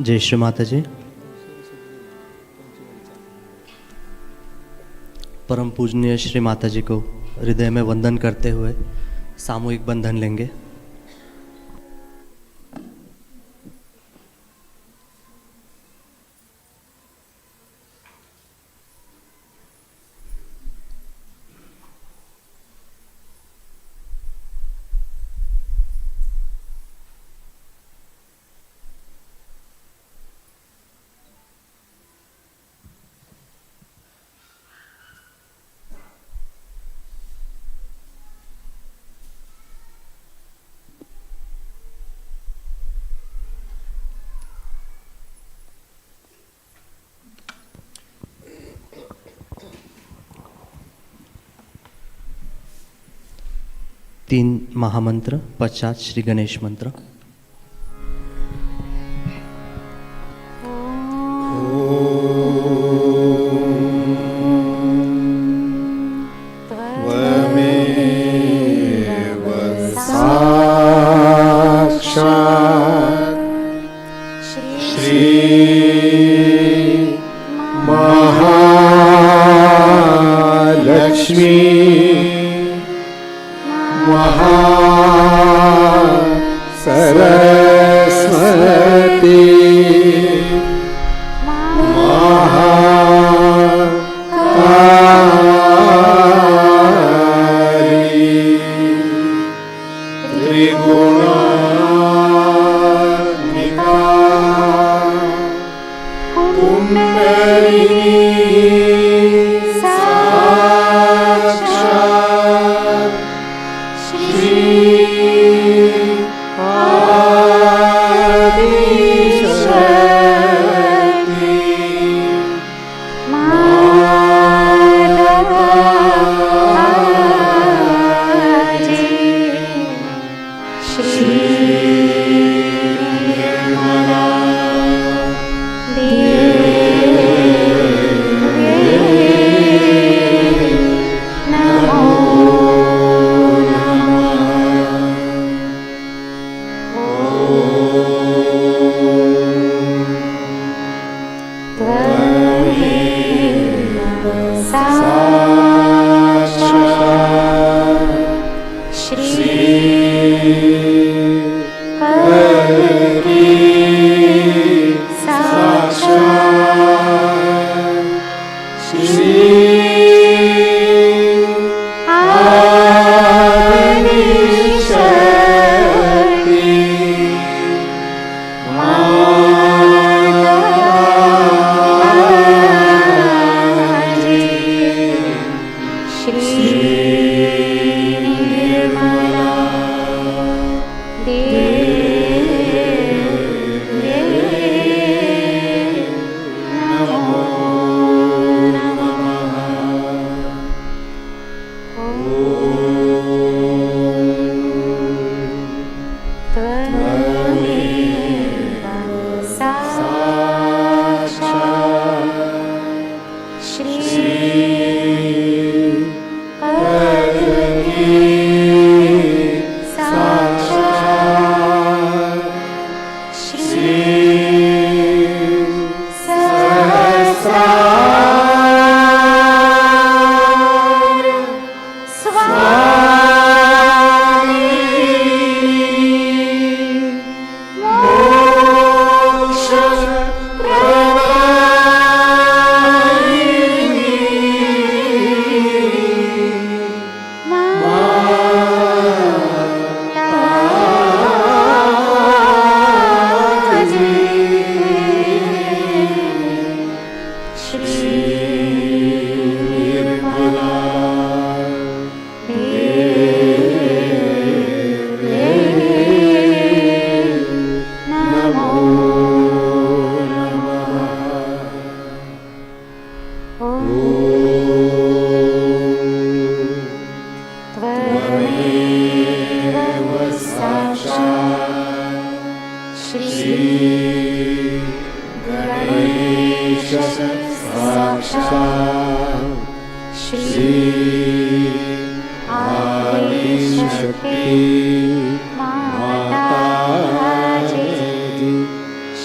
जय श्री माता जी। परम पूजनीय श्री माता जी को हृदय में वंदन करते हुए सामूहिक बंधन लेंगे। तीन महामंत्र, पश्चात श्री गणेश मंत्र।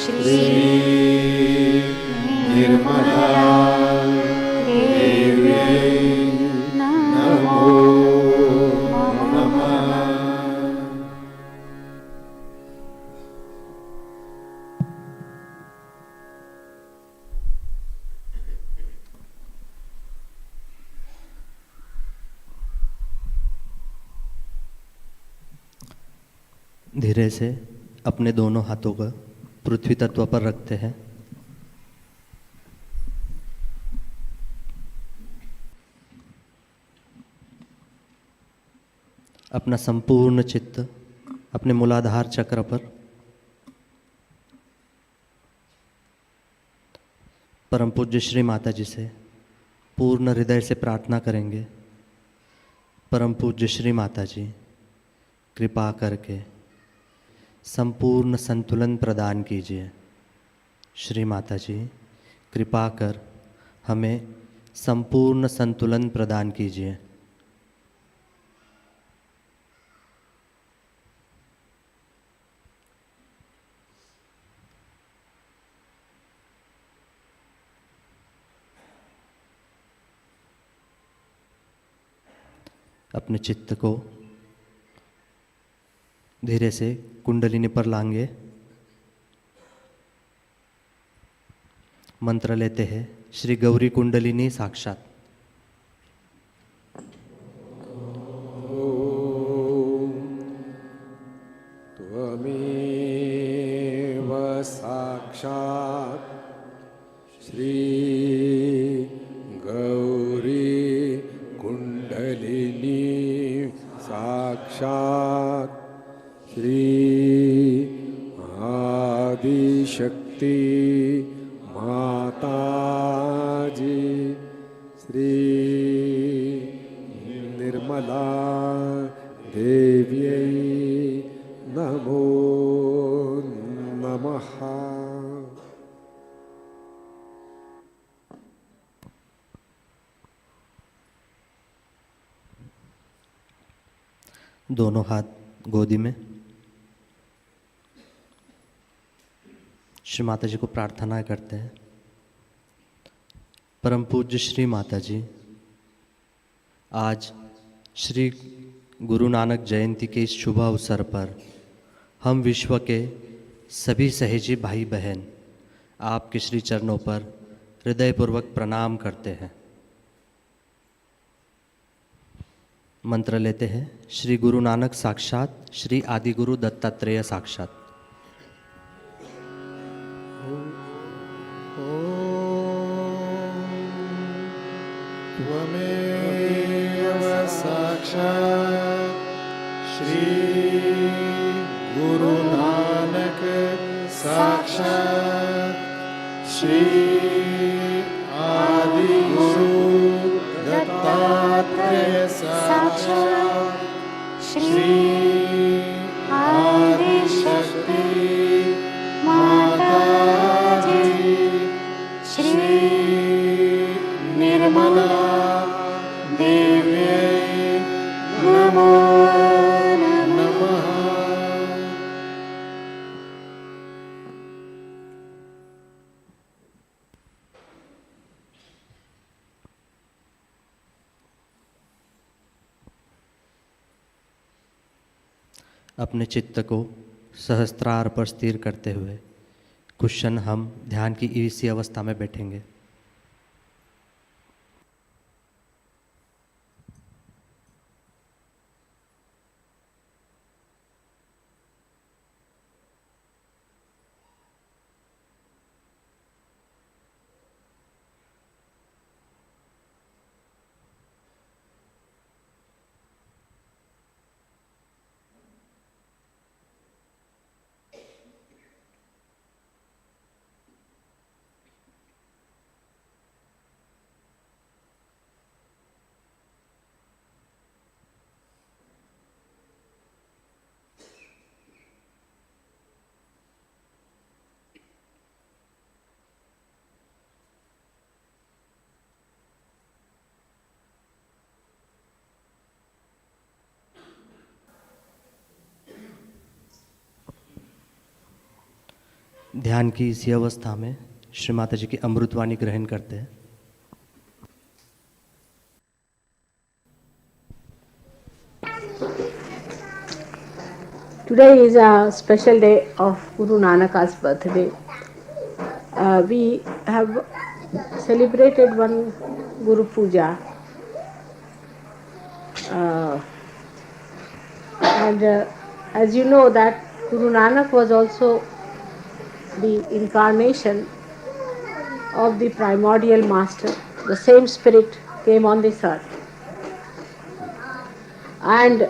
श्री निर्मला देव्यै नमो नमः। धीरे से अपने दोनों हाथों को पृथ्वी तत्व पर रखते हैं। अपना संपूर्ण चित्त अपने मूलाधार चक्र पर, परम पूज्य श्री माता जी से पूर्ण हृदय से प्रार्थना करेंगे। परम पूज्य श्री माता जी, कृपा करके संपूर्ण संतुलन प्रदान कीजिए। श्री माता जी, कृपा कर हमें संपूर्ण संतुलन प्रदान कीजिए। अपने चित्त को धीरे से कुंडलिनी पर लाएंगे। मंत्र लेते हैं, श्री गौरी कुंडलिनी साक्षात। त्वमेव साक्षात् श्री गौरी कुंडलिनी साक्षात् श्री आदिशक्ति माताजी श्री निर्मला देव्यै नमो नमः। दोनों हाथ गोदी में। श्री माता जी को प्रार्थना करते हैं। परम पूज्य श्री माता जी, आज श्री गुरु नानक जयंती के इस शुभ अवसर पर हम विश्व के सभी सहेजी भाई बहन आपके श्री चरणों पर हृदयपूर्वक प्रणाम करते हैं। मंत्र लेते हैं, श्री गुरु नानक साक्षात श्री आदि गुरु दत्तात्रेय साक्षात। त्वमेव साक्षात् श्री गुरु नानक साक्षात् श्री आदि गुरु दत्तात्रेय साक्षात् श्री आदिशक्ति माताजी श्री निर्मला देव्यै नमो नमः। अपने चित्त को सहस्त्रार पर स्थिर करते हुए कुछ क्षण हम ध्यान की इसी अवस्था में बैठेंगे। ध्यान की इसी अवस्था में श्री माता जी की अमृतवाणी ग्रहण करते हैं। Today is a special day of Guru Nanak's birthday. We have celebrated one Guru Puja, and as you know that Guru Nanak was also the incarnation of the primordial master. The same spirit came on this earth, and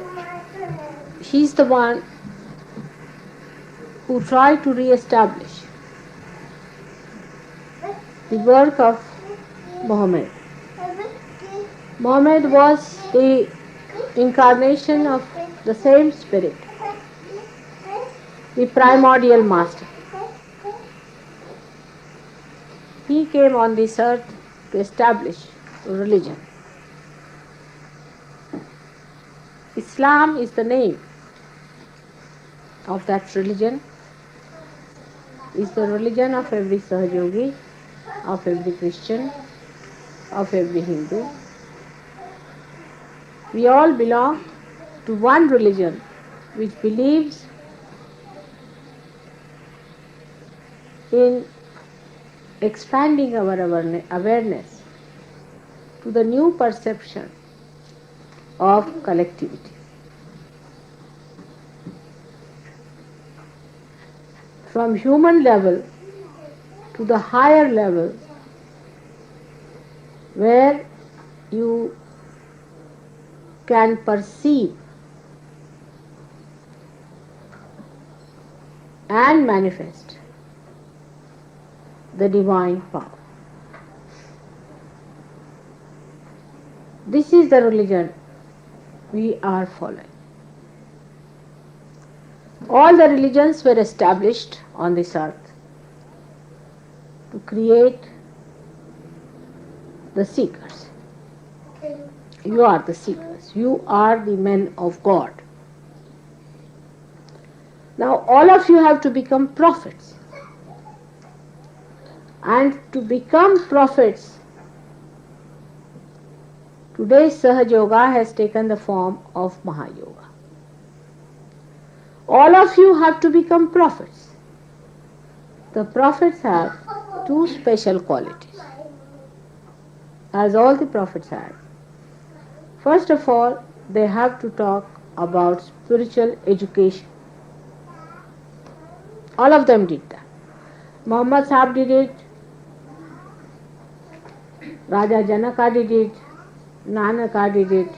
he's the one who tried to re-establish the work of Muhammad. Muhammad was the incarnation of the same spirit, the primordial master. He came on this earth to establish religion. Islam is the name of that religion, is the religion of every Sahajogi, of every Christian, of every Hindu. We all belong to one religion which believes in expanding our awareness to the new perception of collectivity. From human level to the higher level, where you can perceive and manifest the divine power. This is the religion we are following. All the religions were established on this earth to create the seekers. You are the seekers. You are the men of God. Now all of you have to become prophets. And to become prophets, today's Sahaja Yoga has taken the form of Mahayoga. All of you have to become prophets. The prophets have two special qualities, as all the prophets have. First of all, they have to talk about spiritual education. All of them did that. Muhammad Sahib did it, Raja Janaka did it, Nanaka did it,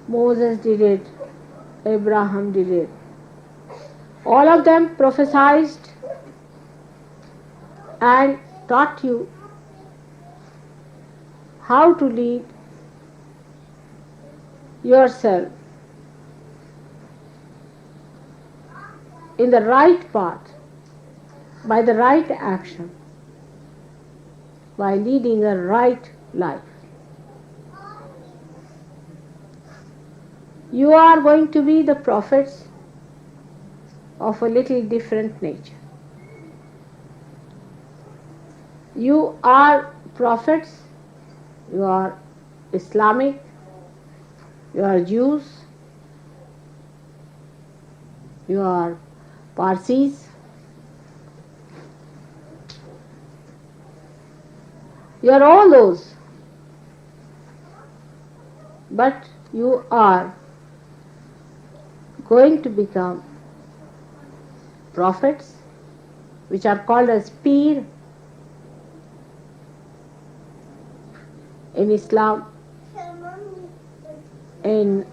Moses did it, Abraham did it. All of them prophesied and taught you how to lead yourself in the right path, by the right action, by leading a right life. You are going to be the prophets of a little different nature. You are prophets, you are Islamic, you are Jews, you are Parsis, you are all those, but you are going to become prophets, which are called as Peer in Islam. In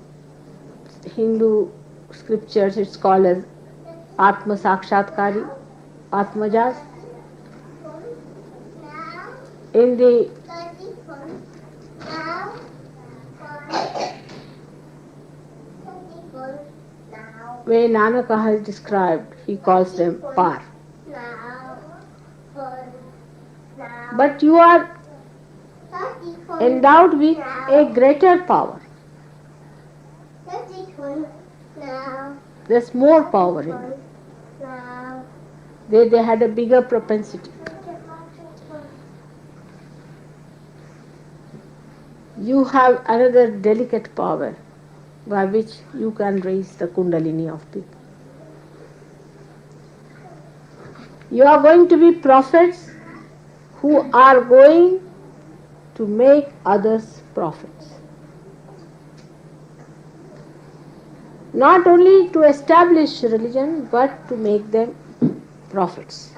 Hindu scriptures it's called as Atma Sakshatkari, Atmajas. In the way Nanaka has described, he calls them Par. But you are endowed with a greater power. There's more power in you. They had a bigger propensity. You have another delicate power by which you can raise the Kundalini of people. You are going to be prophets who are going to make others prophets. Not only to establish religion, but to make them prophets.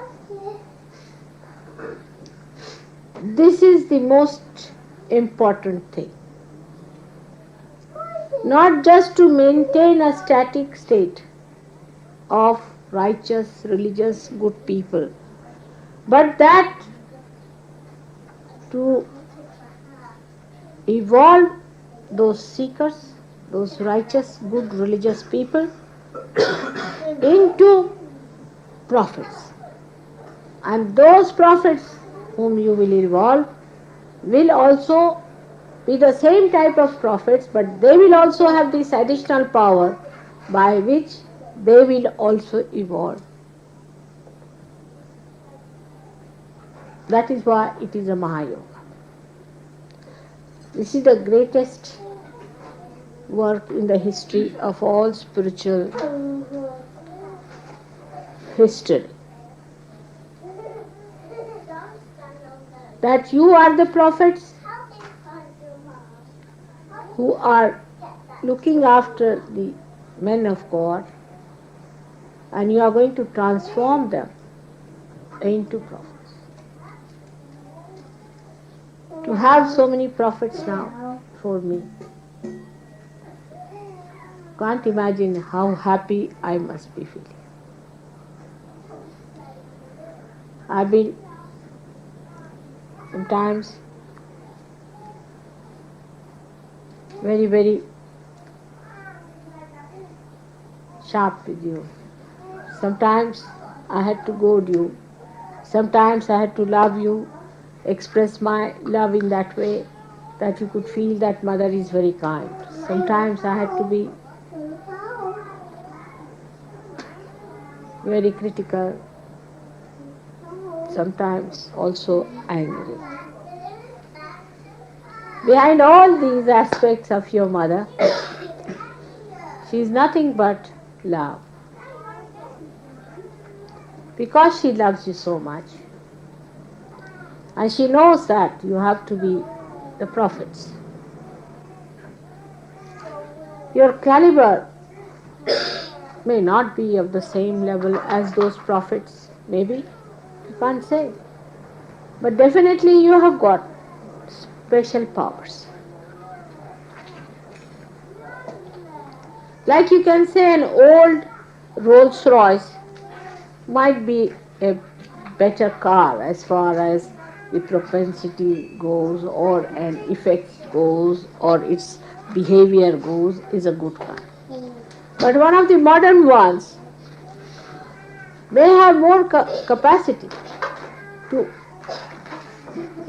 This is the most important thing. Not just to maintain a static state of righteous, religious, good people, but that to evolve those seekers, those righteous, good, religious people into prophets. And those prophets whom you will evolve will also be the same type of prophets, but they will also have this additional power by which they will also evolve. That is why it is a Mahayoga. This is the greatest work in the history of all spiritual history. That you are the prophets who are looking after the men of God, and you are going to transform them into prophets. To have so many prophets now for me, can't imagine how happy I must be feeling. I've been sometimes very, very sharp with you. Sometimes I had to goad you. Sometimes I had to love you, express my love in that way that you could feel that mother is very kind. Sometimes I had to be very critical, sometimes also angry. Behind all these aspects of your mother, she is nothing but love. Because she loves you so much, and she knows that you have to be the prophets. Your caliber may not be of the same level as those prophets, maybe, you can't say. But definitely you have got special powers. Like you can say an old Rolls Royce might be a better car as far as the propensity goes, or an effect goes, or its behavior goes, is a good car. But one of the modern ones may have more capacity to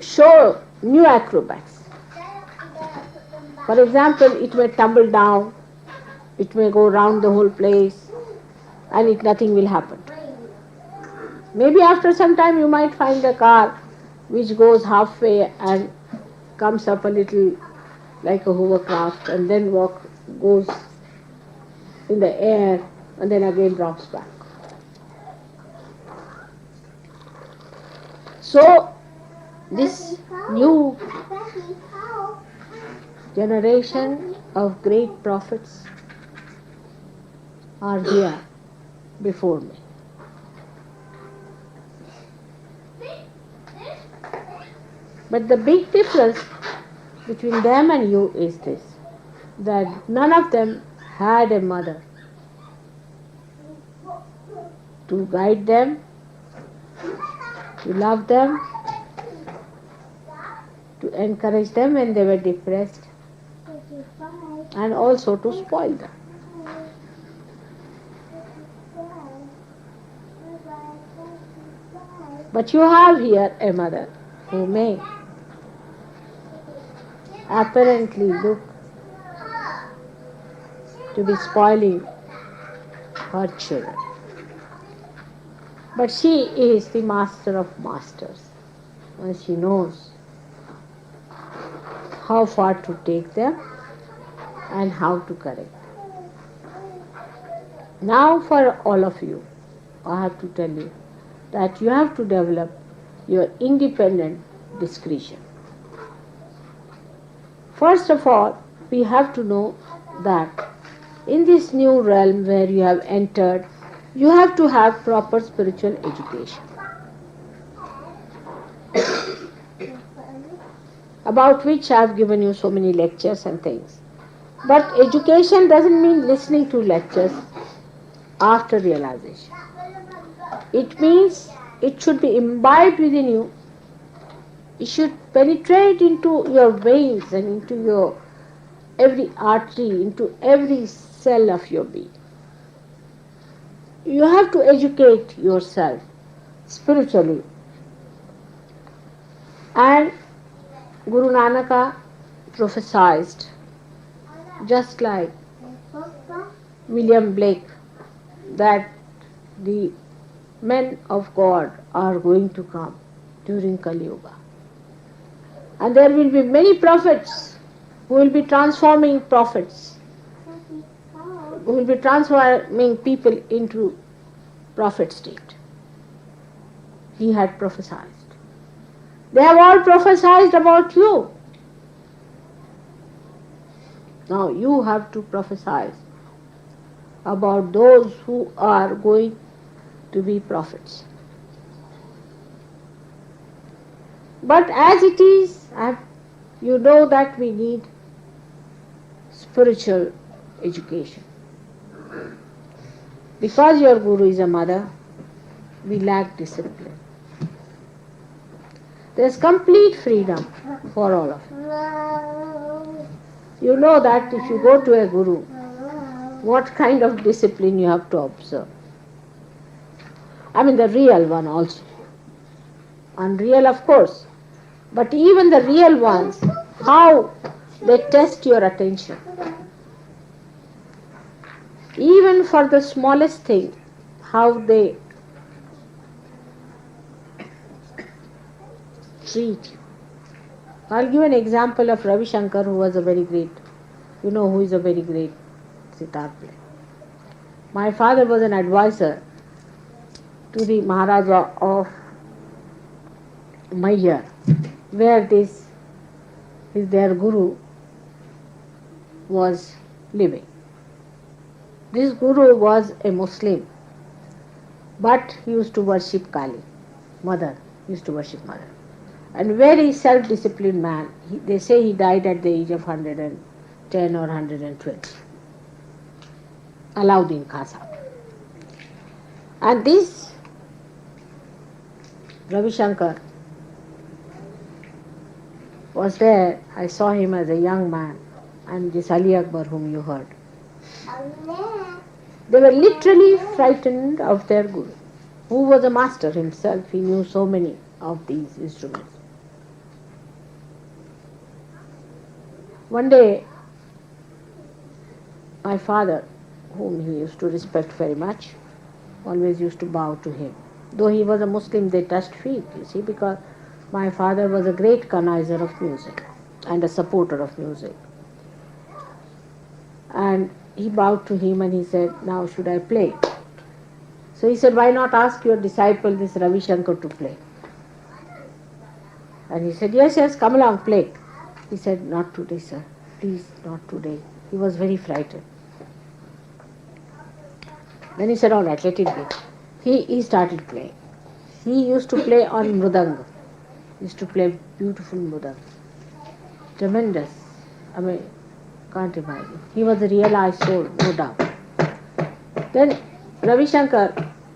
show new acrobats. For example, it may tumble down, it may go round the whole place, and nothing will happen. Maybe after some time you might find a car which goes halfway and comes up a little like a hovercraft, and then goes in the air and then again drops back. So this new generation of great prophets are here before me. But the big difference between them and you is this, that none of them had a mother to guide them, to love them, to encourage them when they were depressed, and also to spoil them. But you have here a mother who may apparently look to be spoiling her children. But she is the master of masters, and she knows how far to take them and how to correct. Now, for all of you, I have to tell you that you have to develop your independent discretion. First of all, we have to know that in this new realm where you have entered, you have to have proper spiritual education, about which I have given you so many lectures and things. But education doesn't mean listening to lectures after realization. It means it should be imbibed within you. It should penetrate into your veins and into your every artery, into every cell of your being. You have to educate yourself spiritually. And Guru Nanaka prophesied, just like William Blake, that the men of God are going to come during Kali Yuga. And there will be many prophets who will be transforming prophets, who will be transforming people into prophet state. He had prophesied. They have all prophesied about you. Now you have to prophesy about those who are going to be prophets. But as it is, you know that we need spiritual education. Because your Guru is a mother, we lack discipline. There is complete freedom for all of you. You know that if you go to a Guru, what kind of discipline you have to observe. I mean the real one also. Unreal of course. But even the real ones, how they test your attention. Even for the smallest thing, how they treat you. I'll give an example of Ravi Shankar, who was a very great, you know who is a very great sitar player. My father was an advisor to the Maharaja of Mayar, where their Guru was living. This Guru was a Muslim, but he used to worship Kali, Mother, he used to worship Mother. And very self-disciplined man. They say he died at the age of 110 or 120. Alauddin Khaza. And this Ravi Shankar was there. I saw him as a young man, and this Ali Akbar whom you heard. They were literally frightened of their Guru, who was a master himself. He knew so many of these instruments. One day, my father, whom he used to respect very much, always used to bow to him. Though he was a Muslim, they touched feet, you see, because my father was a great connoisseur of music and a supporter of music. And he bowed to him and he said, now should I play? So he said, why not ask your disciple, this Ravi Shankar, to play? And he said, yes, come along, play. He said, not today, sir. Please, not today. He was very frightened. Then he said, all right, let it be. He started playing. He used to play on mridanga. He used to play beautiful mridanga. Tremendous. I mean, can't imagine. He was a realized soul, no doubt. Then Ravi Shankar,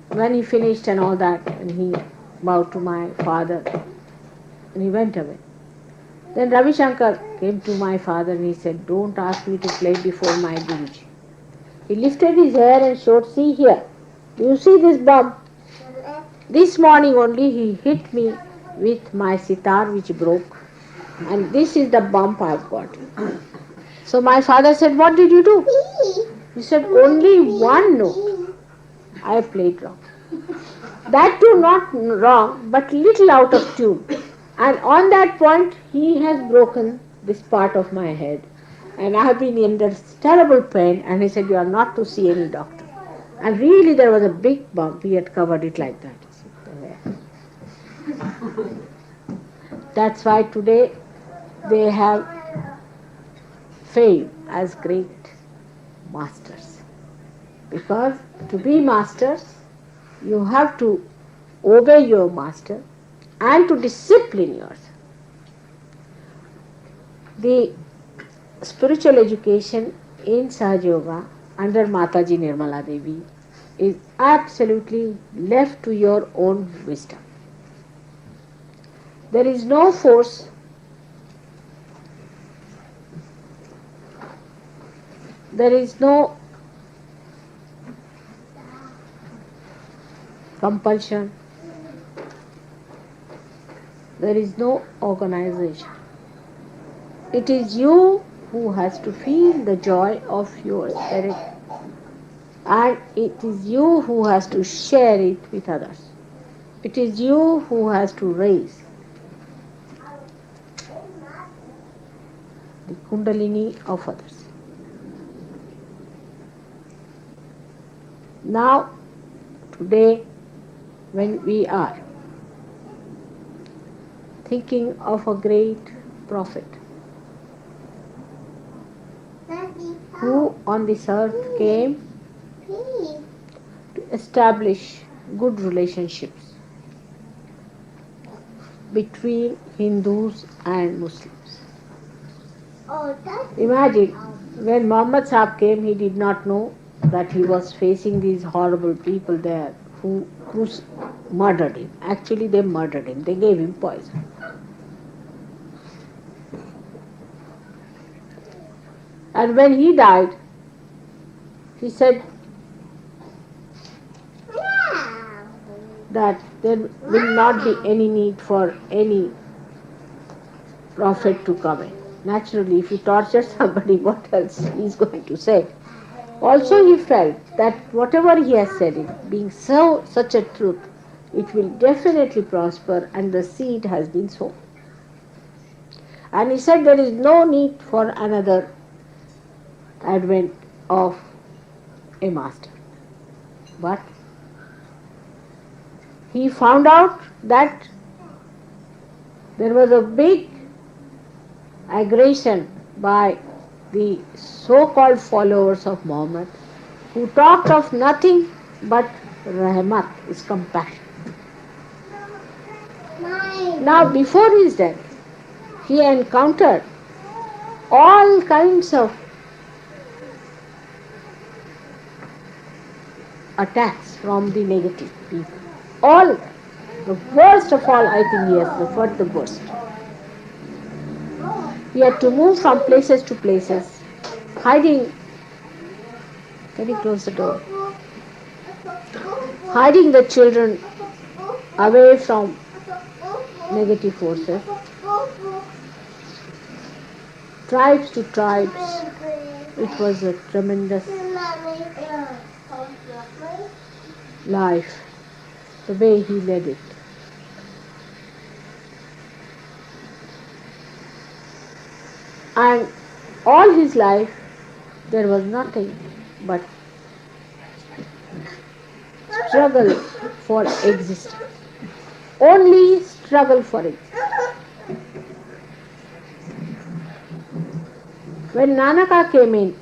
when he finished and all that, and he bowed to my father, and he went away. Then Ravi Shankar came to my father and he said, don't ask me to play before my Guruji. He lifted his hair and showed, see here, do you see this bump? This morning only he hit me with my sitar which broke, and this is the bump I have got. So my father said, what did you do? He said, only one note I played wrong. That too not wrong, but little out of tune. And on that point, he has broken this part of my head. And I have been in this terrible pain. And he said, you are not to see any doctor. And really, there was a big bump. He had covered it like that. That's why today they have fame as great masters. Because to be masters, you have to obey your master and to discipline yourself. The spiritual education in Sahaja Yoga under Mataji Nirmala Devi is absolutely left to your own wisdom. There is no force, there is no compulsion, there is no organization. It is you who has to feel the joy of your spirit, and it is you who has to share it with others. It is you who has to raise the Kundalini of others. Now, today, when we are thinking of a great prophet who on this earth came to establish good relationships between Hindus and Muslims. Imagine, when Muhammad Sahib came, he did not know that he was facing these horrible people there who murdered him. Actually, they murdered him. They gave him poison. And when he died, he said that there will not be any need for any prophet to come in. Naturally, if you torture somebody, what else he is going to say? Also, he felt that whatever he has said, it being such a truth, it will definitely prosper, and the seed has been sown. And he said there is no need for another advent of a master. But he found out that there was a big aggression by the so-called followers of Muhammad, who talked of nothing but rahmat, is compassion. Now, before his death, he encountered all kinds of attacks from the negative people. All, the worst of all, I think he has suffered the worst. He had to move from places to places, hiding. Can you close the door? Hiding the children away from negative forces. Tribes to tribes. It was a tremendous life, the way he led it. And all his life, there was nothing but struggle for existence. Only struggle for it. When Nanaka came in,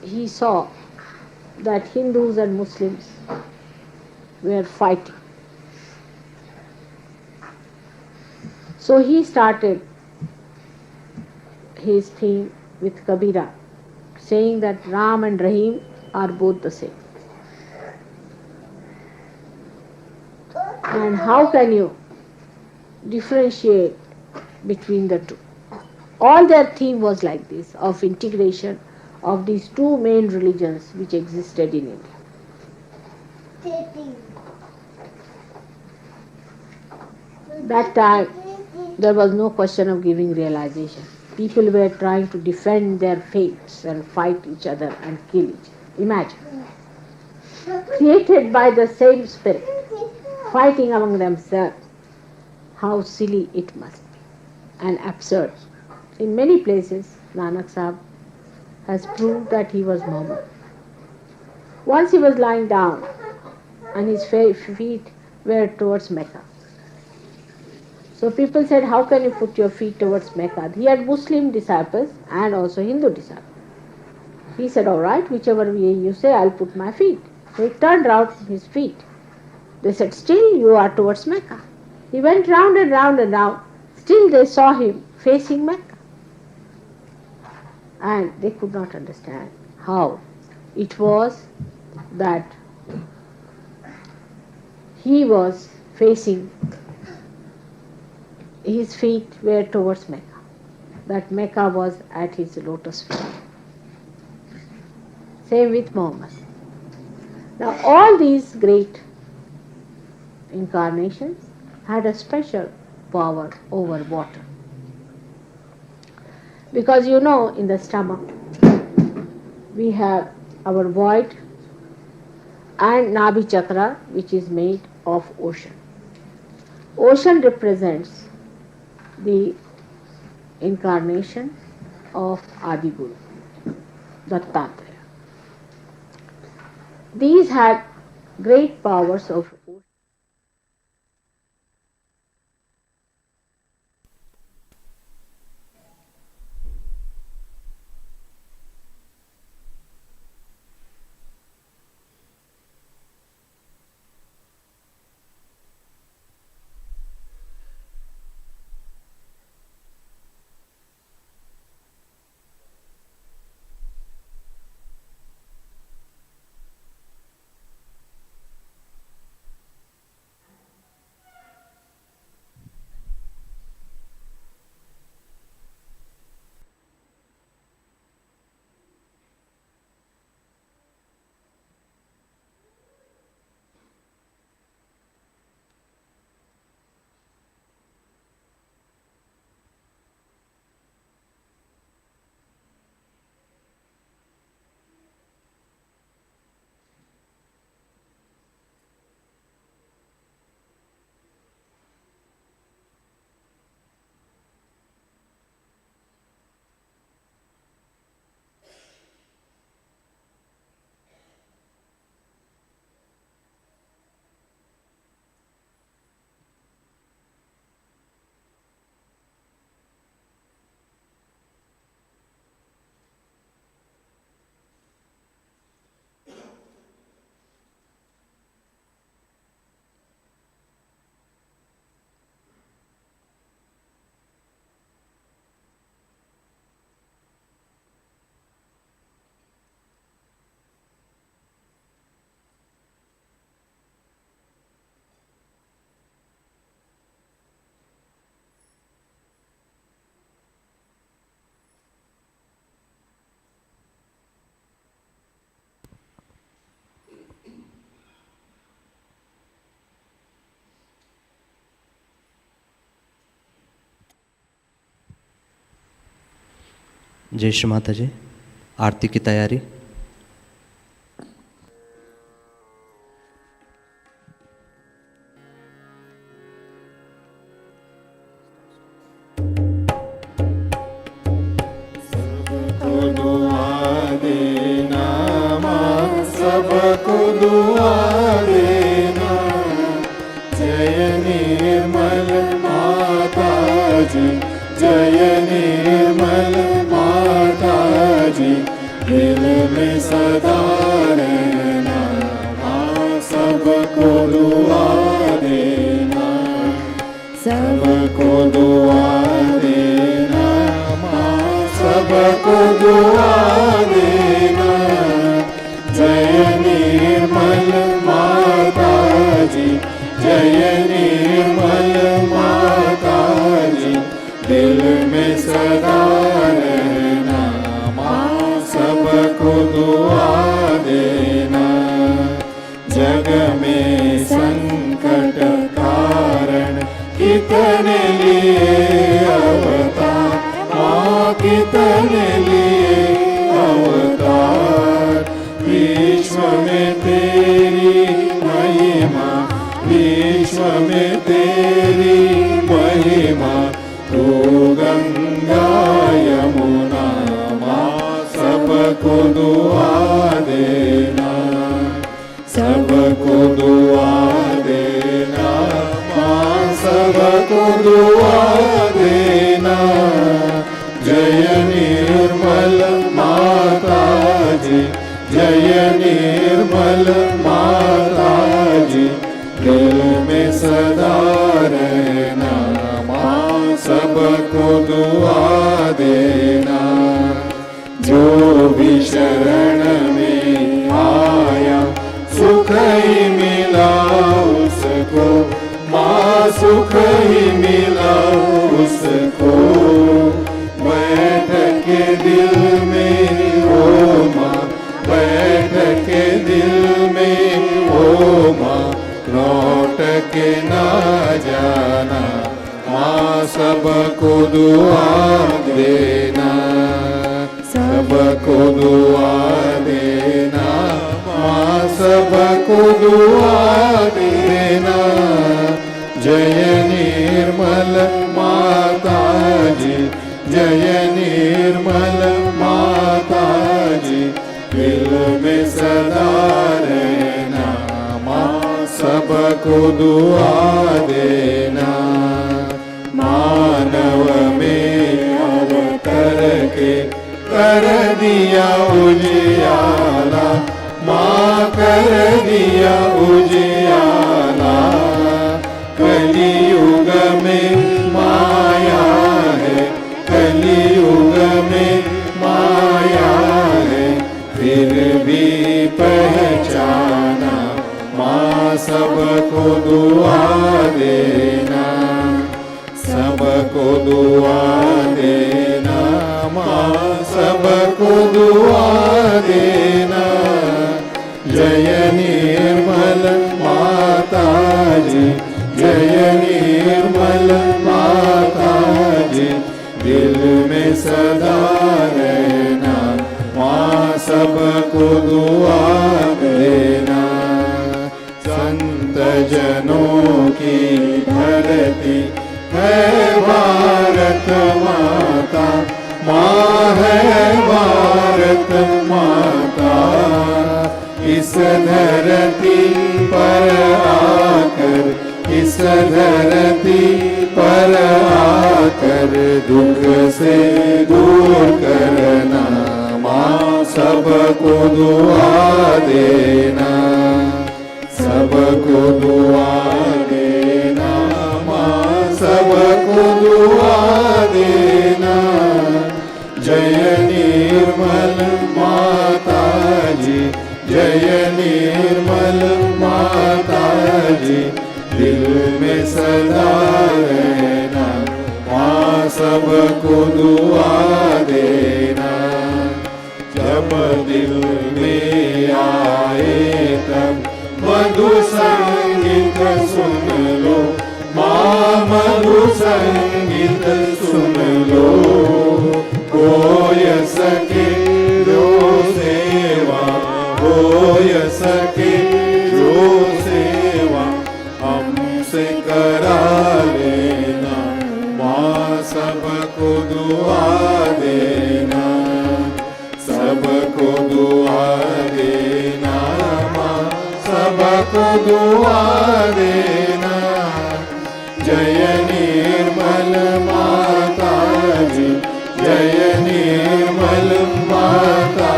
he saw that Hindus and Muslims were fighting. So he started his theme with Kabira, saying that Ram and Rahim are both the same. And how can you differentiate between the two? All their theme was like this, of integration of these two main religions which existed in India. That time, there was no question of giving realization. People were trying to defend their faiths and fight each other and kill each other. Imagine. created by the same spirit, fighting among themselves. How silly it must be and absurd. In many places, Nanak Sahib has proved that he was Muhammad. Once he was lying down and his feet were towards Mecca. So people said, how can you put your feet towards Mecca? He had Muslim disciples and also Hindu disciples. He said, all right, whichever way you say, I'll put my feet. So he turned round his feet. They said, still you are towards Mecca. He went round and round and round. Still they saw him facing Mecca. And they could not understand how it was that he was facing, his feet were towards Mecca, that Mecca was at his lotus feet. Same with Muhammad. Now all these great incarnations had a special power over water. Because you know, in the stomach we have our void and Nabhi Chakra, which is made of ocean. Ocean represents the incarnation of Adi Guru, Dattatreya. These had great powers of ocean. जय श्री माता जी। आरती की तैयारी। सबको दुआ देना, जय निर्मल माता जी, जय निर्मल माता जी, दिल में सदा रहना, माँ सबको दुआ देना, सबको दुआ देना, माँ सबको दुआ देना, जय निर्मल माता जी, जय निर्मल माता जी, दिल में सदा रहना, माँ सबको दुआ देना। जग में संकट कारण कितने लिए अवतार, माँ कितने लिए अवतार, विश्व में तेरे तेरी महिमा, तू गंगा यमुना माँ सबको दुआ देना, सबको दुआ देना माँ सबको दुआ देना। जय निर्मल माता जी, जय निर्मल माता जी, दिल में सदा रहना माँ सबको दुआ देना। जो भी शरण में आया सुख ही मिला उसको, माँ सुख ही मिला उसको। बैठ के दिल में हो माँ, बैठ के दिल में हो माँ, लौट के ना जाना माँ सबको दुआ देना, सबको दुआ देना माँ सबको दुआ देना। जय निर्मल माता जी, जय निर्मल माता जी, दिल में सदा रहना माँ सबको दुआ देना। मानव में अवतर के कर दिया उजियाला माँ, कर दिया उजियाला। कलियुग में माया है, कलियुग में माया है, फिर भी पहचाना माँ सबको दुआ देना, सबको दुआ देना माँ सबको दुआ देना। जय निर्मल माता जी, जय निर्मल माता जी, दिल में सदा रहना माँ सबको दुआ देना। संत जनों की धरती है भारत माता, माँ है भारत माता। इस धरती पर आकर, इस धरती पर आकर दुख से दूर करना माँ सबको दुआ देना, सबको दुआ देना माँ सबको दुआ देना। जय निर्मल माता जी, जय निर्मल माता जी, दिल में सदा रहना माँ सबको दुआ देना। जब दिल में आए तब मधु संगीत सुन लो माँ, मधु संगीत सुन लो। होय सके जो सेवा, होय सके जो सेवा हमसे करा लेना माँ सबको दुआ देना, सबको दुआ देना माँ सबको दुआ देना। जय निर्मल माता जी, जय निर्मल माता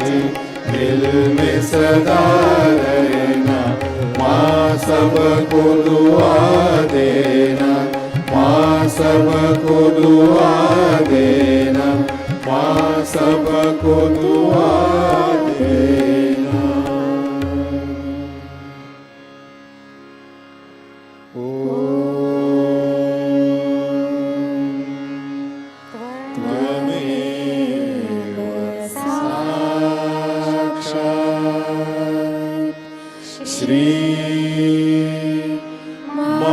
जी, दिल में सदा रहना माँ सबको दुआ देना, माँ सबको दुआ देना, माँ सबको दुआ देना। त्वमेव साक्षात् श्री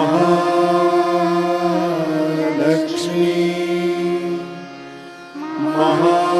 महालक्ष्मी महासरस्वती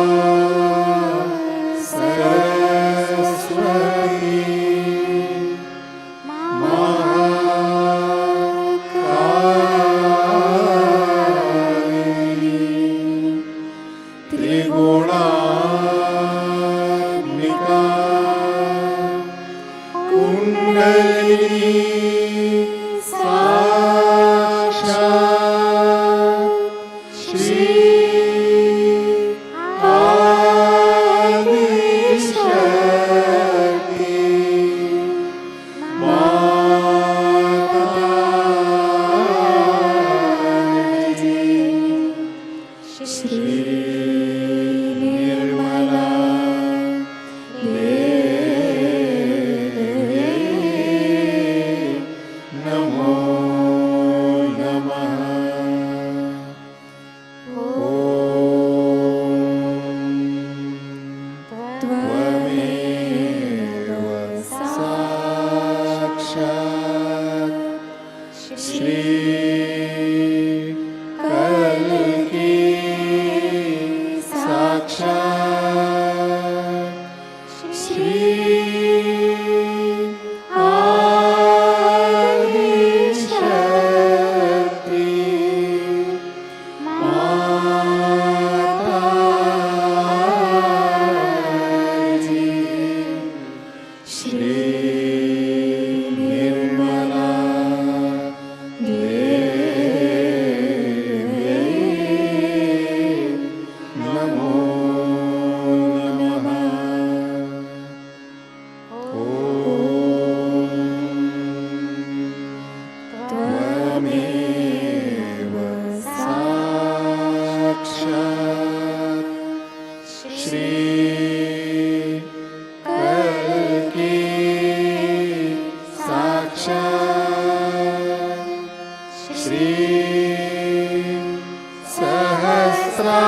सहस्रार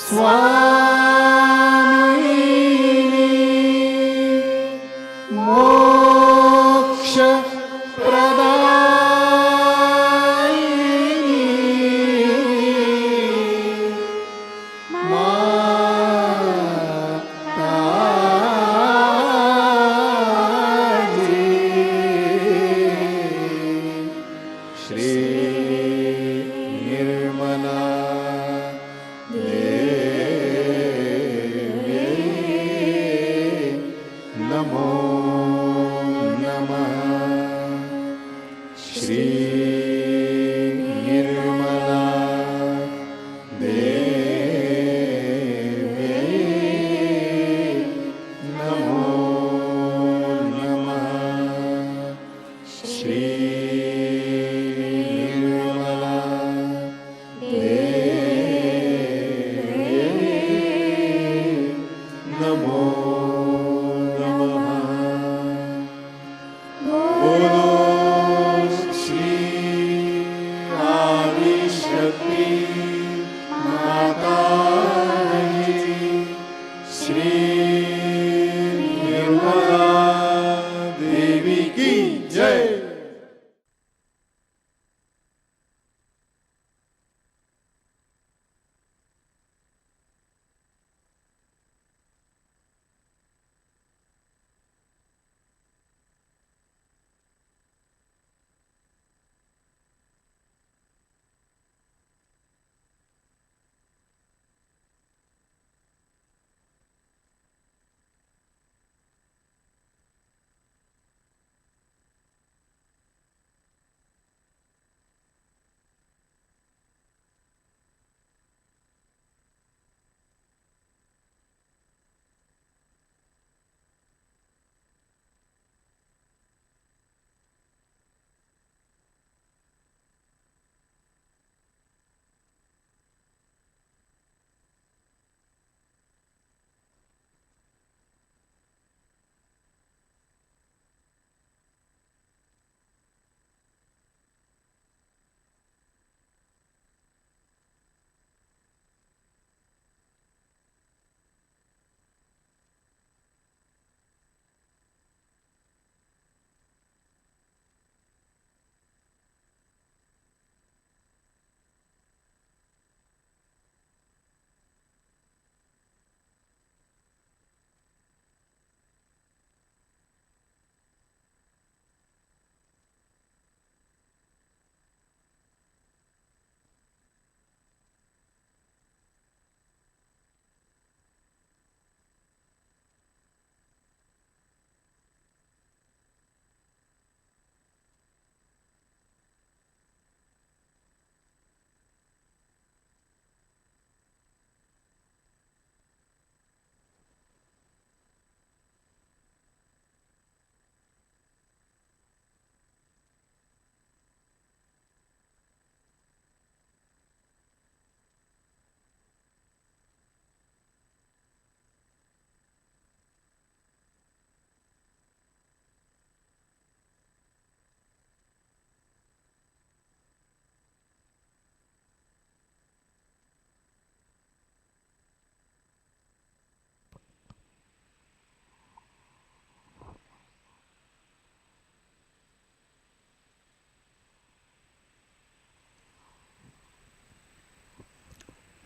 स्वामिनी मोक्ष श्री निर्मला देवी नमो नमः। श्री निर्मला देवी नमो नमः। श्री नमो नमः। बोलो श्री आदिशक्ति माता की, श्री निर्मला देवी की जय।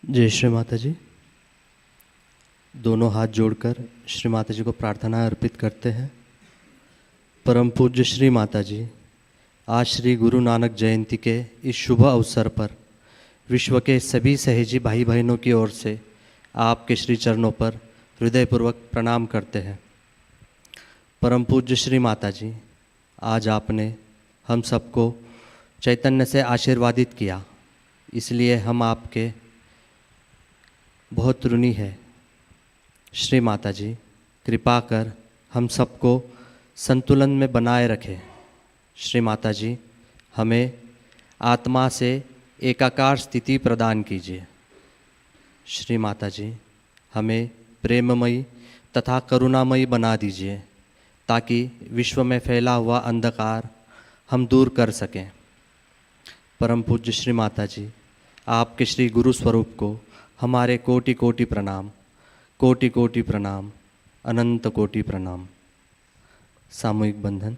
जय श्री माता जी। दोनों हाथ जोड़कर श्री माता जी को प्रार्थना अर्पित करते हैं। परम पूज्य श्री माता जी, आज श्री गुरु नानक जयंती के इस शुभ अवसर पर विश्व के सभी सहेजी भाई बहनों की ओर से आपके श्री चरणों पर हृदयपूर्वक प्रणाम करते हैं। परम पूज्य श्री माता जी, आज आपने हम सबको चैतन्य से आशीर्वादित किया, इसलिए हम आपके बहुत ऋणी है। श्री माता जी, कृपा कर हम सबको संतुलन में बनाए रखें। श्री माता जी, हमें आत्मा से एकाकार स्थिति प्रदान कीजिए। श्री माता जी, हमें प्रेममयी तथा करुणामयी बना दीजिए, ताकि विश्व में फैला हुआ अंधकार हम दूर कर सकें। परम पूज्य श्री माता जी, आपके श्री गुरु स्वरूप को हमारे कोटि कोटि प्रणाम, कोटि कोटि प्रणाम, अनंत कोटि प्रणाम। सामूहिक बंधन।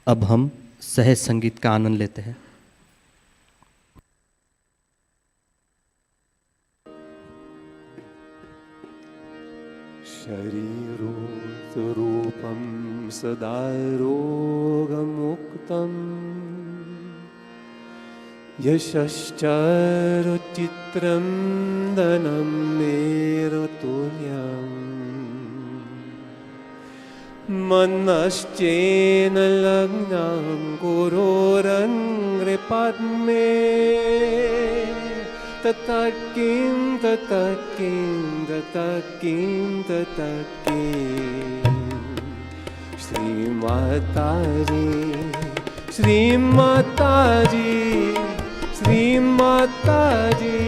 अब हम सहज संगीत का आनंद लेते हैं। शरीरोत्रूपं सदा रोगमुक्तम् यशश्चरुचित्रं धनं मेरुतुल्यम् मनश्चेन लग्नं गुरोरङ्घ्रिपद्मे ततः किं ततः किं ततः किं ततः किं। श्रीमाताजी श्रीमाताजी श्रीमाताजी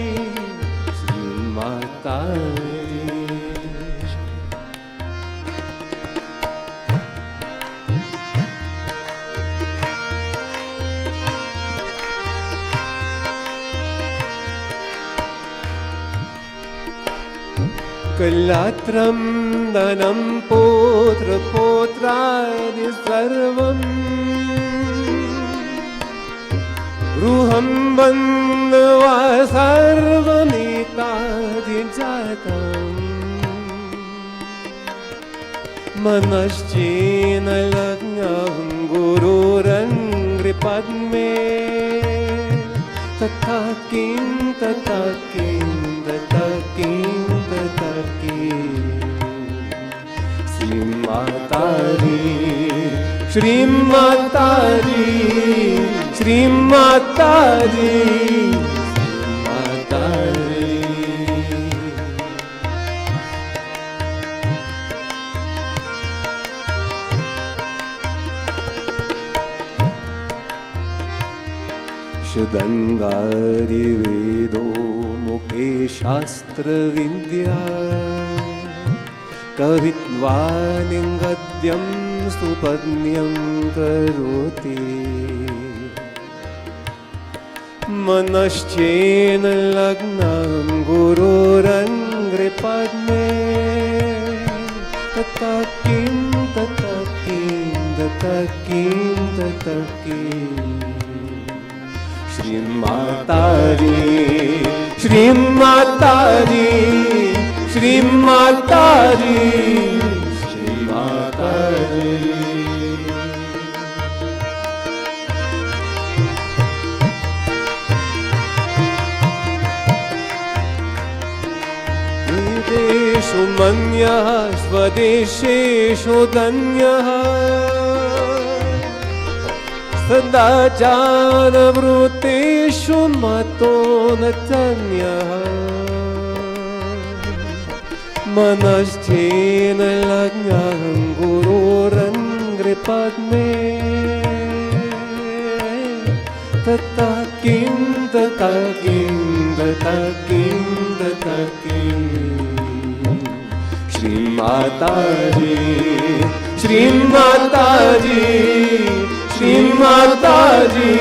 श्रीमाताजी। कलात्रं धनं पौत्रपौत्रादि सर्वं गृहं बन्ध्वा सर्वमेतादि जातम् मनश्चेन लग्नं गुरोरङ्घ्रिपद्मे तथा किं तथा किं तथा किं तथा किं। श्रीमाताजी श्रीमाताजी श्रीमाताजी श्रीमाताजी। शदङ्गारि वेदो मुखे शास्त्रविद्या कवित्वानि गद्यं सुपद्यं करोति मनश्चेन लग्नं गुरोरङ्घ्रिपद्मे तथा किं तथा किं तथा किं तथा किं। श्रीमाताजी श्रीमाताजी श्रीमाताजी श्रीमाताजी। विदेशु मन्यः स्वदेशेषु धन्यः सदाचारवृत्तेषु मतो न धन्यः मनश्चेन लग्नं गुरोरङ्घ्रिपद्मे तथा किं तथा किं तथा किं तथा किं। श्रीमाताजी श्रीमाताजी श्रीमाताजी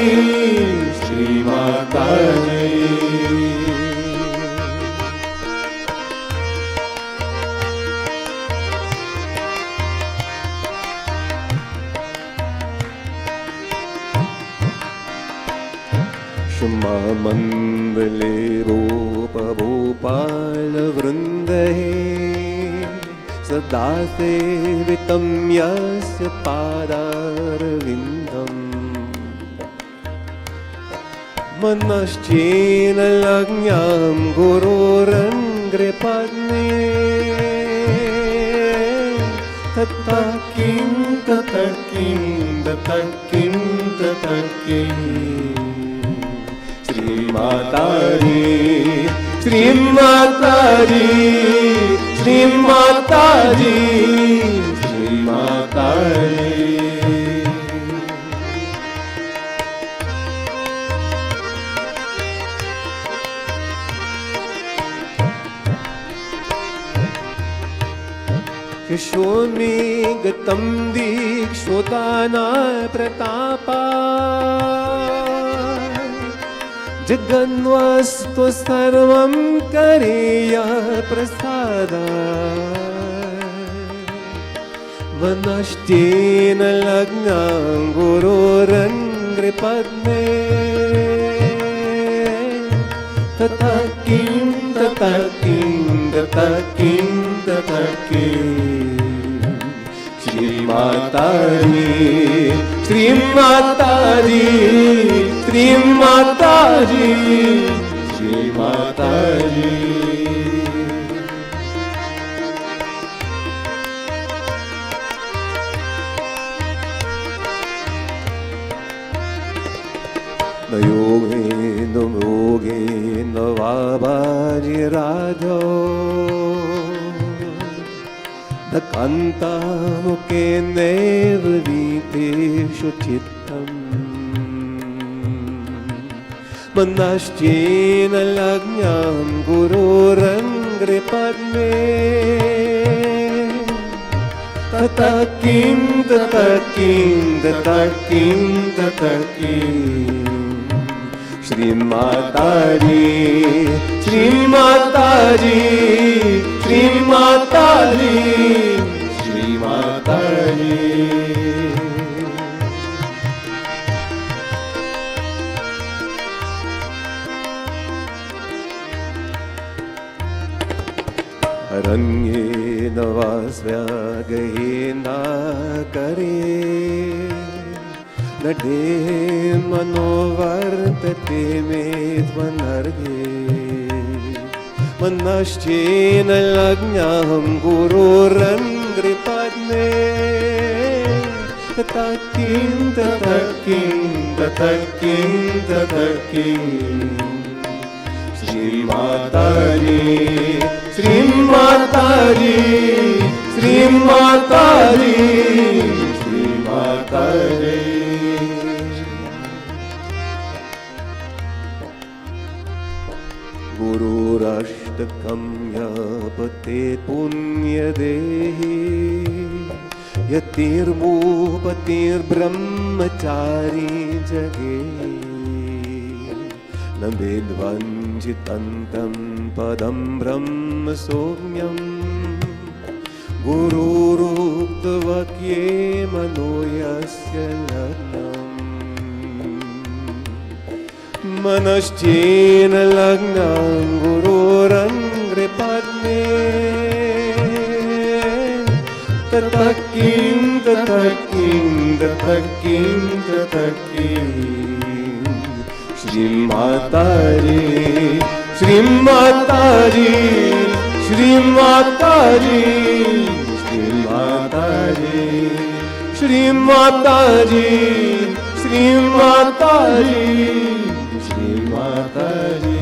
श्रीमाताजी। क्षमा मंद विमले रूप भूपाल वृंद सदा सेवितं यस्य पादारविन्दम् मनश्चेन लग्न्यां गुरोरङ्घ्रिपद्मे तथा किं तथा किं तथा किं तथा किं श्रीमाताजी श्रीमाताजी श्रीमाताजी श्रीमाताजी यशोमे गतं दीक्षोताना प्रतापा जगन्वस्तु सर्वं करेय प्रसादा मनश्चेन लग्नां गुरोरङ्घ्रिपद्मे तथा किं तथा किं तथा किं तथा किं श्रीमाताजी श्रीमाताजी श्रीमाताजी श्रीमाताजी न योगेन मोगेन वा भाजिराजो न कान्तामुखेनैव वीतेषु चित्तम् मनश्चेन लग्न्यां गुरोरङ्घ्रिपद्मे तथा किं तथा किं तथा किं तथा किं श्रीमाताजी श्रीमाताजी श्रीमाताजी श्रीमाताजी अरण्येन वा स्वगहेन करे नडे मनोवर्तते मे त्वनर्घे मनश्चेन लग्न्यां गुरोरङ्घ्रिपद्मे तथा किं तथा किं तथा किं तथा किं श्रीमाताजी श्रीमाताजी श्रीमाताजी श्रीमाताजी गुरुराष्टकं यापते पुण्यदेहि यतिर्भूपतिर्ब्रह्मचारी जगे न वेद्वञ्चितं पदं ब्रह्म सौम्यं गुरुरुक्तवाक्ये मनो यस्य लग्नम् मनश्चेन लग्नां गुरोरङ्घ्रिपद्मे तथा किं तथा किं तथा किं तथा किं श्रीमाताजी श्रीमाताजी श्रीमाताजी श्रीमाताजी श्रीमाताजी श्रीमाताजी श्रीमाताजी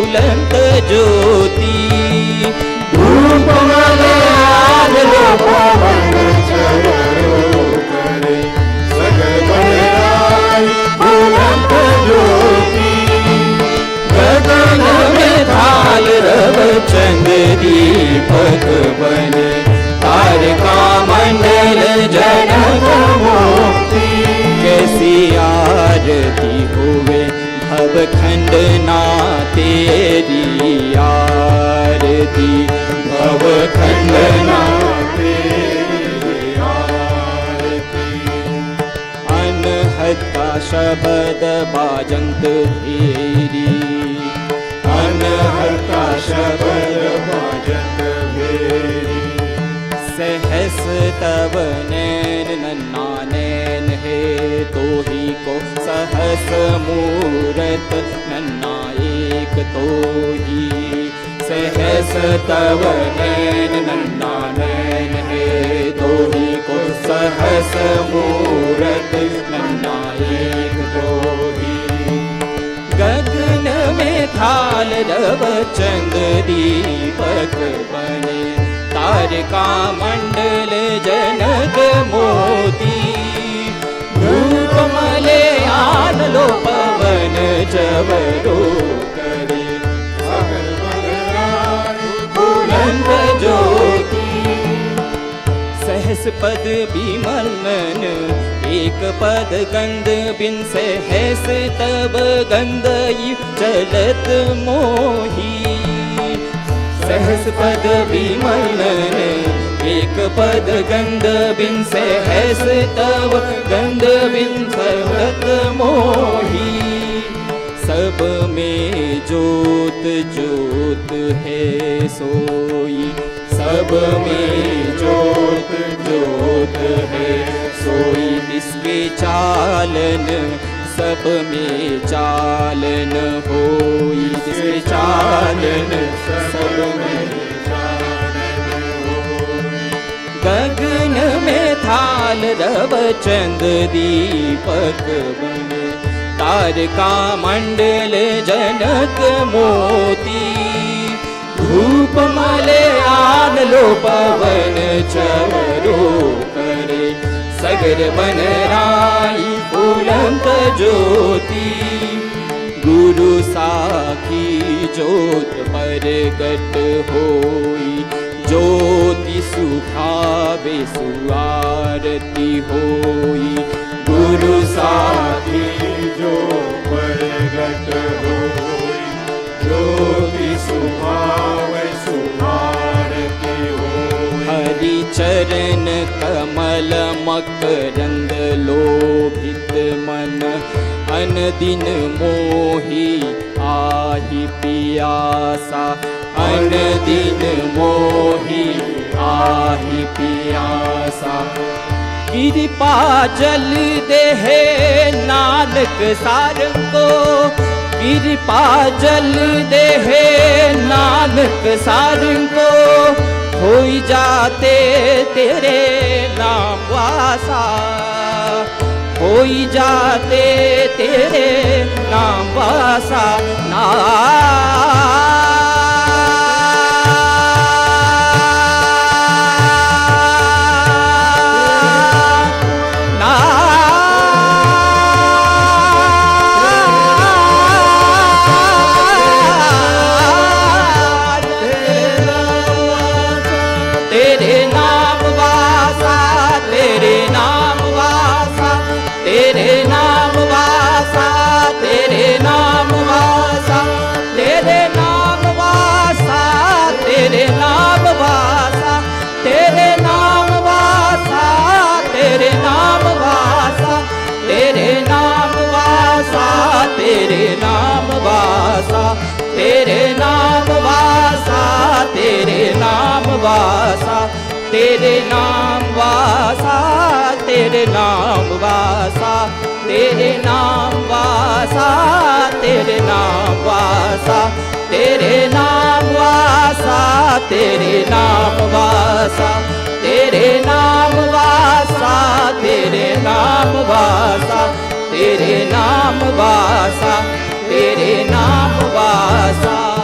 फुलंत ज्योति धूप मले आलो पवन चरणों करे सगर बलराई फुलंत ज्योति गगन में थाल रव चंद दीपक बने तारका मंडल जनक मोती कैसी आरती हुए भव खंडना तेरी आरती भव खंडना तेरी आरती अनहता शब्द बाजंत भेरी अनहता शब्द बाजत भेरी सहस तब नैन नन्ना नैन है तो ही को सहस मूरत नन्ना एक तो ही सहस तब नैन नन्ना नैन है तो ही को सहस मूरत नन्ना एक तो ही गगन में थाल रव चंद दीपक बने तारका मंडल जनक मोती धूप मले आलो पवन चवरो करे सगर बलराई फुलंत ज्योति सहस पद विमलन एक पद गंध बिन सहस तब गंध चलत मोही सहस पद विमलन एक पद गंध बिन सहस तब गंध बिन चलत मोही सब में ज्योत ज्योत है सोई सब में ज्योत ज्योत है सोई इसके चालन सब में चालन होई जिसके चालन सब में गगन में थाल रव चंद दीपक बने तारका मंडल जनक मोती धूप मले आलो पवन चवरो करे सगर बनराई फुलंत ज्योति गुरु साखी ज्योत परगट होई ज्योति सुखावे सुआरती होई गुरु साखी जो परगट होई ज्योति सुभावे सुभारती होई हरि चरण कमल मकरंद लोभित मन अनदिन मोही आहि पियासा अनदिन मोही आहि पियासा कृपा जल देहे नानक सारंगो कृपा जल देहे नानक सारंगो होई जाते तेरे नाम वासा होई जाते तेरे नाम वासा ना तेरे नाम वासा तेरे नाम वासा तेरे नाम वासा तेरे नाम वासा तेरे नाम वासा तेरे नाम वासा तेरे नाम वासा तेरे नाम वासा तेरे नाम वासा तेरे नाम वासा तेरे नाम वासा तेरे नाम वासा तेरे नाम वासा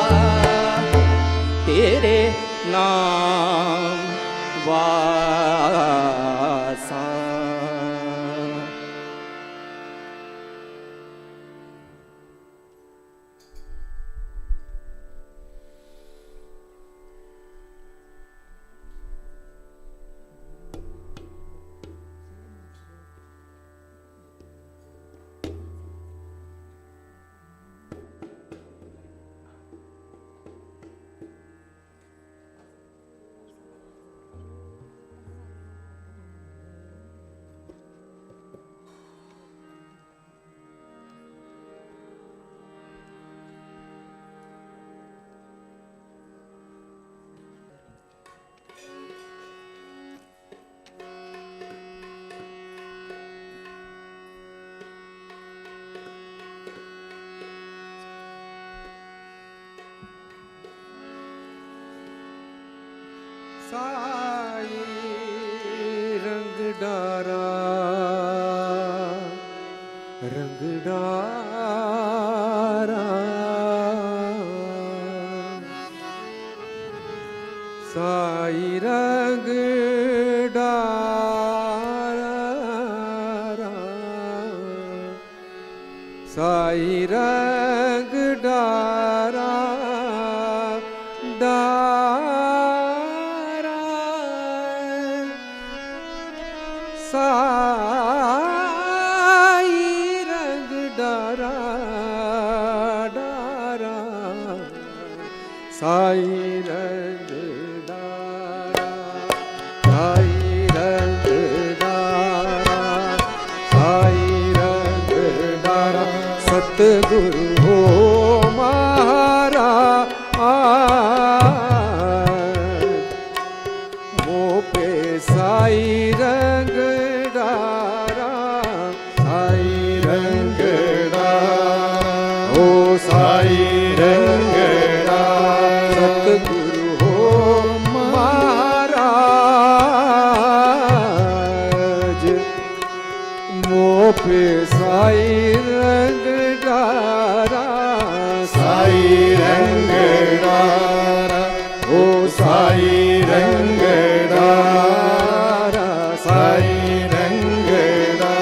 डारा रंग डारा साई रंग डारा साई रंग डारा डारा साई रंग डारा डारा साई रंग डारा साई रंग डारा साई रंग डारा सतगुरु हो मारा मोह पे साई रंग डारा साई रंग डारा ओ साई रंग डारा सतगुरु हो महाराज मोह पे साई रंग डारा साई रंग डारा ओ साई रंग डारा साई रंग डारा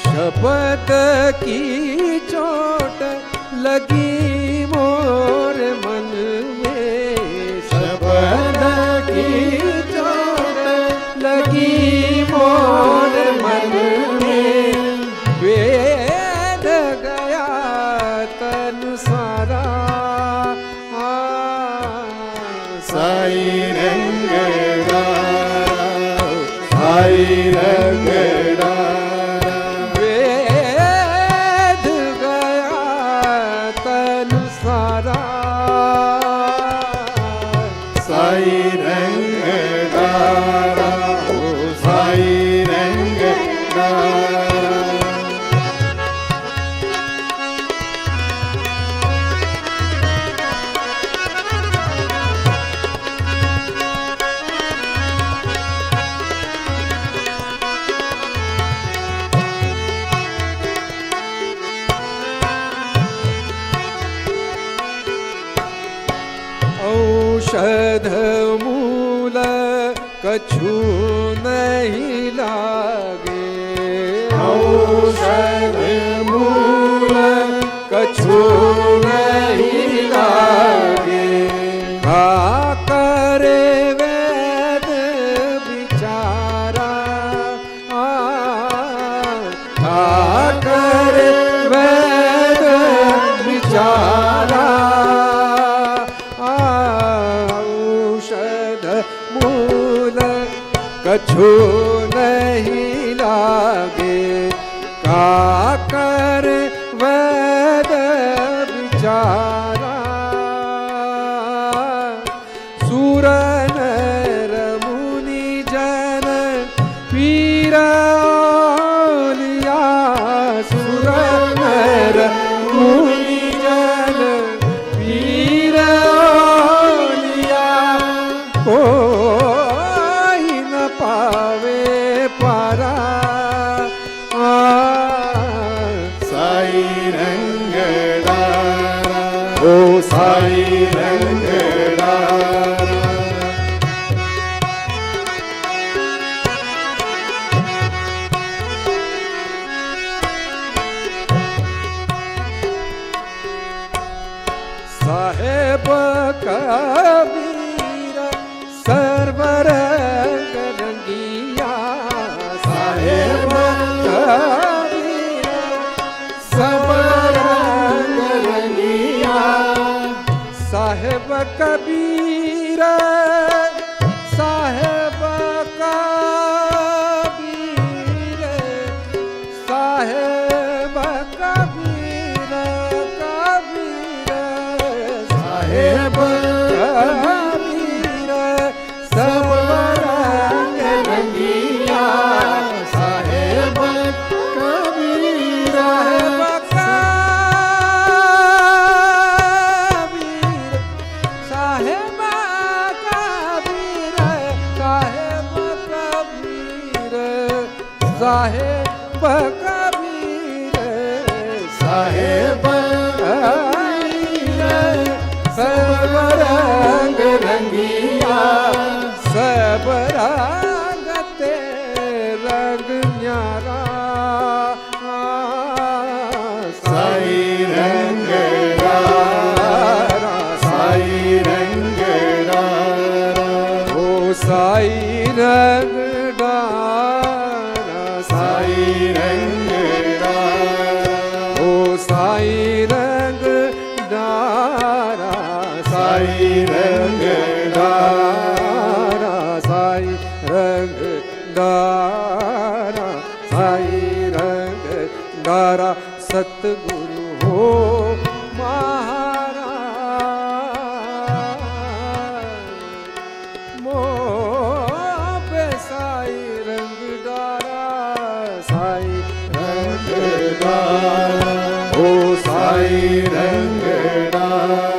शब्द की चोट लगी मोर मन में शब्द की चोट लगी मोर मन में वेद गया तन सारा साई रंग डारा साई रंग डारा वेद गया तन सारा साई रंग डारा ओ साई रंग डारा औषध मूल कछु नहीं लागे औषध मूल कछु नहीं लागे खा करे वेद बिचारा खा करे वेद बिचारा औषध मूल कछु नहीं लागे का कर वेद बिचारा सुर नर मुनि जन पीर लिया सुर नर मुनि जन पीर लिया कोई न पावे पारा साई रंग डारा ओ साई रंग डारा साहेब कबीर सर्वरंग रंगिया साहेब कबीर सर्वरंग रंगिया साहेब कबीर साहेब कबीर साहेब कबीर कबीर साहेब कबीर कबीर साहेब सब रंग रंगिया सब रंग ते रंग न्यारा साई रंग डारा साई रंग डारा ओ साई रंग डारा साई रंग डारा ओ साई रंग डारा साई रंग डारा साई रंग डारा साई रंग डारा सतगुरु हो महाराज मोह साई रंग डारा साई रंग डारा ओ साई रंग डारा